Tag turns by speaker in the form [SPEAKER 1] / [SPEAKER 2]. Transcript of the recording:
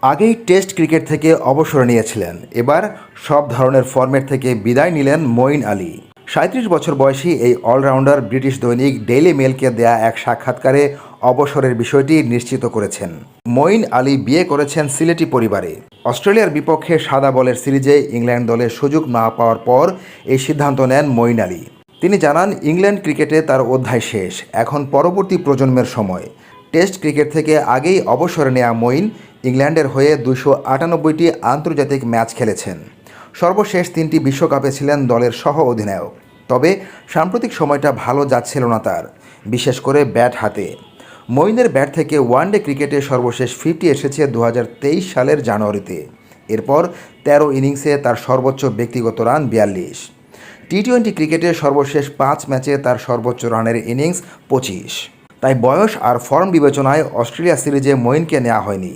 [SPEAKER 1] আগেই test cricket থেকে অবসর নিয়েছিলেন, এবার সব ধরনের ফরম্যাট থেকে বিদায় নিলেন মঈন আলী। ৩৭ বছর বয়সী এই অলরাউন্ডার ব্রিটিশ দৈনিক ডেইলি মেলকে দেয়া এক সাক্ষাৎকারে অবসরের বিষয়টি নিশ্চিত করেছেন। মঈন আলী বিয়ে করেছেন সিলেটি পরিবারে। অস্ট্রেলিয়ার বিপক্ষে সাদা বলের সিরিজে ইংল্যান্ড দলে সুযোগ না পাওয়ার পর এই সিদ্ধান্ত নেন মঈন আলী। তিনি জানান, ইংল্যান্ড ক্রিকেটে তার অধ্যায় শেষ, এখন পরবর্তী প্রজন্মের সময়। টেস্ট ক্রিকেট থেকে আগেই অবসর নেওয়া মঈন ইংল্যান্ডের হয়ে ২৯৮টি আন্তর্জাতিক ম্যাচ খেলেছেন। সর্বশেষ ৩টি বিশ্বকাপে ছিলেন দলের সহ অধিনায়ক। তবে সাম্প্রতিক সময়টা ভালো যাচ্ছিল না তার, বিশেষ করে ব্যাট হাতে। মঈনের ব্যাট থেকে ওয়ানডে ক্রিকেটে সর্বশেষ 50 এসেছে ২০২৩ সালের জানুয়ারিতে। এরপর ১৩ ইনিংসে তার সর্বোচ্চ ব্যক্তিগত রান ৪২। টি-20 ক্রিকেটে সর্বশেষ ৫ ম্যাচে তার সর্বোচ্চ রানের ইনিংস ২৫। তাই বয়স আর ফর্ম বিবেচনায় অস্ট্রেলিয়া সিরিজে মঈনকে নেওয়া হয়নি।